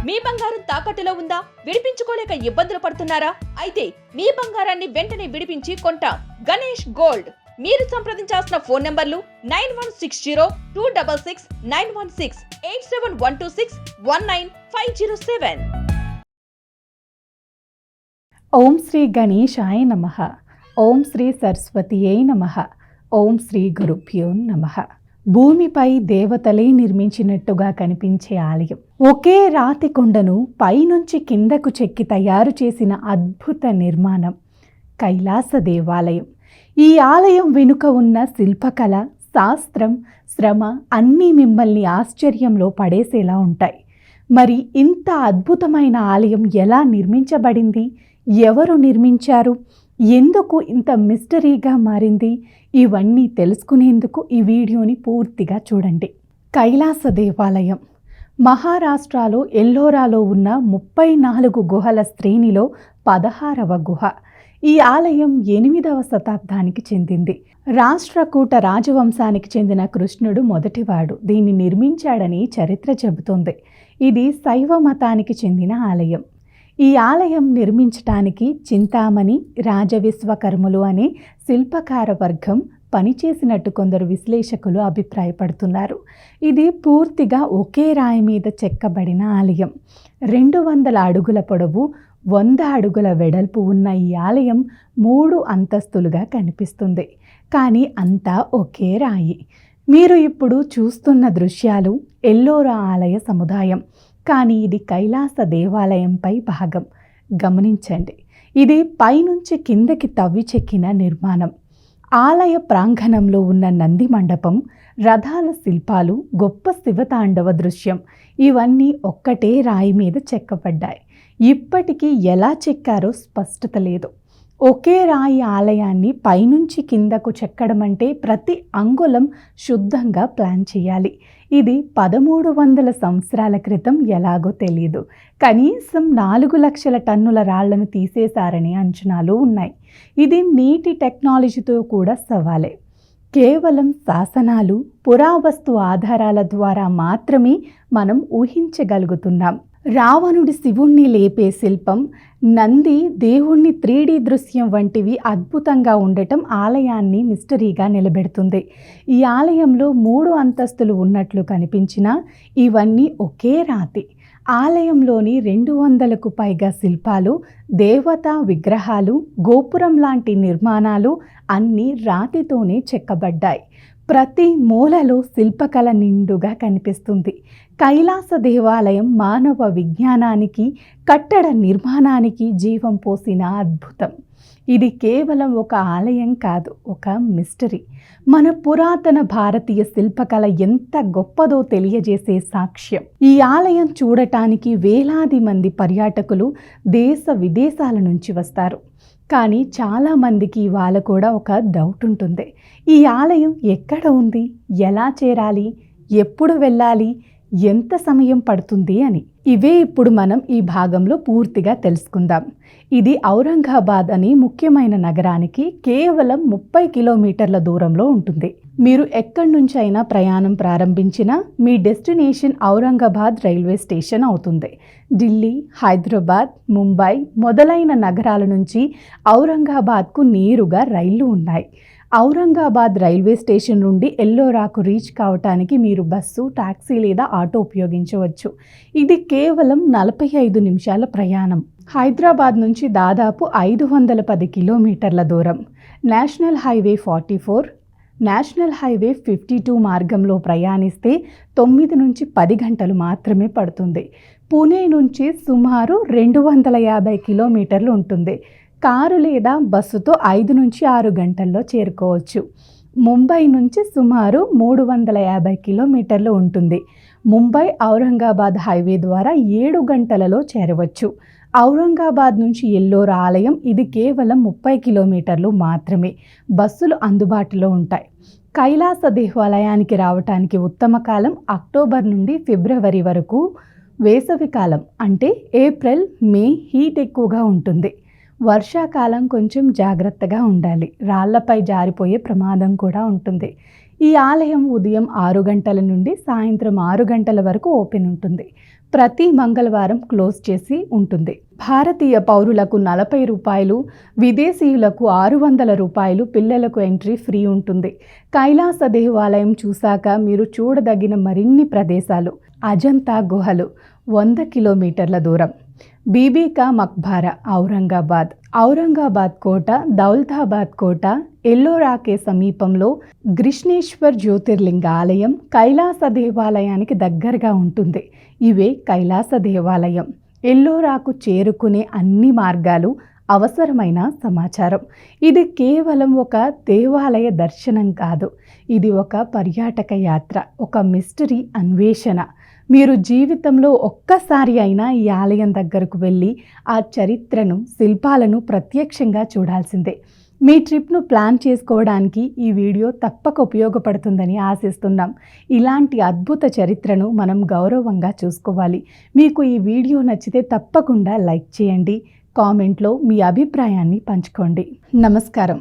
మీ బంగారం తాకట్టులో ఉందా? విడిపించుకోలేక ఇబ్బందులు పడుతున్నారా? అయితే మీ బంగారాన్ని వెంటనే విడిపించి కొంటాం. గణేష్ గోల్డ్. మీరు సంప్రదించాల్సిన ఫోన్ నంబర్లు 9160-266-916, 8712619507. ఓం శ్రీ గణేశాయ నమః. ఓం శ్రీ సరస్వతియై నమః. ఓం శ్రీ గురుభ్యో నమః. భూమిపై దేవతలే నిర్మించినట్టుగా కనిపించే ఆలయం. ఒకే రాతి కొండను పైనుంచి కిందకు చెక్కి తయారు చేసిన అద్భుత నిర్మాణం కైలాస దేవాలయం. ఈ ఆలయం వెనుక ఉన్న శిల్పకళ, శాస్త్రం, శ్రమ అన్నీ మిమ్మల్ని ఆశ్చర్యంలో పడేసేలా ఉంటాయి. మరి ఇంత అద్భుతమైన ఆలయం ఎలా నిర్మించబడింది? ఎవరు నిర్మించారు? ఎందుకు ఇంత మిస్టరీగా మారింది? ఇవన్నీ తెలుసుకునేందుకు ఈ వీడియోని పూర్తిగా చూడండి. కైలాస దేవాలయం మహారాష్ట్రలో ఎల్లోరాలో ఉన్న 34 గుహల శ్రేణిలో 16వ గుహ. ఈ ఆలయం 8వ శతాబ్దానికి చెందింది. రాష్ట్రకూట రాజవంశానికి చెందిన కృష్ణుడు మొదటివాడు దీన్ని నిర్మించాడని చరిత్ర చెబుతోంది. ఇది శైవ మతానికి చెందిన ఆలయం. ఈ ఆలయం నిర్మించటానికి చింతామణి, రాజవిశ్వకర్ములు అనే శిల్పకార వర్గం పనిచేసినట్టు కొందరు విశ్లేషకులు అభిప్రాయపడుతున్నారు. ఇది పూర్తిగా ఒకే రాయి మీద చెక్కబడిన ఆలయం. 200 అడుగుల పొడవు, 100 అడుగుల వెడల్పు ఉన్న ఈ ఆలయం 3 అంతస్తులుగా కనిపిస్తుంది. కానీ అంతా ఒకే రాయి. మీరు ఇప్పుడు చూస్తున్న దృశ్యాలు ఎల్లోరా ఆలయ సముదాయం. కానీ ఇది కైలాస దేవాలయంపై భాగం. గమనించండి, ఇది పైనుంచి కిందకి తవ్వి చెక్కిన నిర్మాణం. ఆలయ ప్రాంగణంలో ఉన్న నంది మండపం, రథాల శిల్పాలు, గొప్ప శివతాండవ దృశ్యం ఇవన్నీ ఒక్కటే రాయి మీద చెక్కబడ్డాయి. ఇప్పటికీ ఎలా చెక్కారో స్పష్టత లేదు. ఒకే రాయి ఆలయాన్ని పైనుంచి కిందకు చెక్కడం అంటే ప్రతి అంగుళం శుద్ధంగా ప్లాన్ చేయాలి. ఇది 1300 సంవత్సరాల క్రితం ఎలాగో తెలియదు. కనీసం 4 లక్షల టన్నుల రాళ్లను తీసేశారని అంచనాలు ఉన్నాయి. ఇది నీటి టెక్నాలజీతో కూడా సవాలే. కేవలం శాసనాలు, పురావస్తు ఆధారాల ద్వారా మాత్రమే మనం ఊహించగలుగుతున్నాం. రావణుడి శివుణ్ణి లేపే శిల్పం, నంది దేవుణ్ణి 3D దృశ్యం వంటివి అద్భుతంగా ఉండటం ఆలయాన్ని మిస్టరీగా నిలబెడుతుంది. ఈ ఆలయంలో 3 అంతస్తులు ఉన్నట్లు కనిపించినా ఇవన్నీ ఒకే రాతి. ఆలయంలోని 200కు పైగా శిల్పాలు, దేవతా విగ్రహాలు, గోపురం లాంటి నిర్మాణాలు అన్నీ రాతితోనే చెక్కబడ్డాయి. ప్రతి మూలలో శిల్పకళ నిండుగా కనిపిస్తుంది. కైలాస దేవాలయం మానవ విజ్ఞానానికి, కట్టడ నిర్మాణానికి జీవం పోసిన అద్భుతం. ఇది కేవలం ఒక ఆలయం కాదు, ఒక మిస్టరీ. మన పురాతన భారతీయ శిల్పకళ ఎంత గొప్పదో తెలియజేసే సాక్ష్యం. ఈ ఆలయం చూడటానికి వేలాది మంది పర్యాటకులు దేశ విదేశాల నుంచి వస్తారు. కానీ చాలామందికి ఇవాళ కూడా ఒక డౌట్ ఉంటుంది. ఈ ఆలయం ఎక్కడ ఉంది? ఎలా చేరాలి? ఎప్పుడు వెళ్ళాలి? ఎంత సమయం పడుతుంది అని. ఇవే ఇప్పుడు మనం ఈ భాగంలో పూర్తిగా తెలుసుకుందాం. ఇది ఔరంగాబాద్ అనే ముఖ్యమైన నగరానికి కేవలం 30 కిలోమీటర్ల దూరంలో ఉంటుంది. మీరు ఎక్కడి నుంచి అయినా ప్రయాణం ప్రారంభించినా మీ డెస్టినేషన్ ఔరంగాబాద్ రైల్వే స్టేషన్ అవుతుంది. ఢిల్లీ, హైదరాబాద్, ముంబై మొదలైన నగరాల నుంచి ఔరంగాబాద్కు నేరుగా రైళ్లు ఉన్నాయి. ఔరంగాబాద్ రైల్వే స్టేషన్ నుండి ఎల్లోరాకు రీచ్ కావటానికి మీరు బస్సు, టాక్సీ లేదా ఆటో ఉపయోగించవచ్చు. ఇది కేవలం 45 నిమిషాల ప్రయాణం. హైదరాబాద్ నుంచి దాదాపు 510 కిలోమీటర్ల దూరం. నేషనల్ హైవే 44, నేషనల్ హైవే 52 మార్గంలో ప్రయాణిస్తే 9 నుంచి 10 గంటలు మాత్రమే పడుతుంది. పూణే నుంచి సుమారు 250 కిలోమీటర్లు ఉంటుంది. కారు లేదా బస్సుతో 5 నుంచి 6 గంటల్లో చేరుకోవచ్చు. ముంబై నుంచి సుమారు 350 కిలోమీటర్లు ఉంటుంది. ముంబై ఔరంగాబాద్ హైవే ద్వారా 7 గంటలలో చేరవచ్చు. ఔరంగాబాద్ నుంచి ఎల్లోరా ఆలయం ఇది కేవలం 30 కిలోమీటర్లు మాత్రమే. బస్సులు అందుబాటులో ఉంటాయి. కైలాస దేవాలయానికి రావటానికి ఉత్తమ కాలం అక్టోబర్ నుండి ఫిబ్రవరి వరకు. వేసవికాలం అంటే ఏప్రిల్, మే హీట్ ఎక్కువగా ఉంటుంది. వర్షాకాలం కొంచెం జాగ్రత్తగా ఉండాలి. రాళ్లపై జారిపోయే ప్రమాదం కూడా ఉంటుంది. ఈ ఆలయం ఉదయం 6 గంటల నుండి సాయంత్రం 6 గంటల వరకు ఓపెన్ ఉంటుంది. ప్రతి మంగళవారం క్లోజ్ చేసి ఉంటుంది. భారతీయ పౌరులకు 40 రూపాయలు, విదేశీయులకు 600 రూపాయలు పిల్లలకు ఎంట్రీ ఫ్రీ ఉంటుంది. కైలాస దేవాలయం చూశాక మీరు చూడదగిన మరిన్ని ప్రదేశాలు: అజంతా గుహలు 100 కిలోమీటర్ల దూరం, బీబీ కా మక్బారా ఔరంగాబాద్ కోట, దౌలతాబాద్ కోట, ఎల్లోరాకే సమీపంలో గ్రిష్ణేశ్వర్ జ్యోతిర్లింగ ఆలయం కైలాస దేవాలయానికి దగ్గరగా ఉంటుంది. ఇవే కైలాస దేవాలయం. ఎల్లోరాకు చేరుకునే అన్ని మార్గాలు, అవసరమైన సమాచారం. ఇది కేవలం ఒక దేవాలయ దర్శనం కాదు, ఇది ఒక పర్యాటక యాత్ర, ఒక మిస్టరీ అన్వేషణ. మీరు జీవితంలో ఒక్కసారి అయినా ఈ ఆలయం దగ్గరకు వెళ్ళి ఆ చరిత్రను, శిల్పాలను ప్రత్యక్షంగా చూడాల్సిందే. మీ ట్రిప్ను ప్లాన్ చేసుకోవడానికి ఈ వీడియో తప్పక ఉపయోగపడుతుందని ఆశిస్తున్నాం. ఇలాంటి అద్భుత చరిత్రను మనం గౌరవంగా చూసుకోవాలి. మీకు ఈ వీడియో నచ్చితే తప్పకుండా లైక్ చేయండి, కామెంట్లో మీ అభిప్రాయాన్ని పంచుకోండి. నమస్కారం.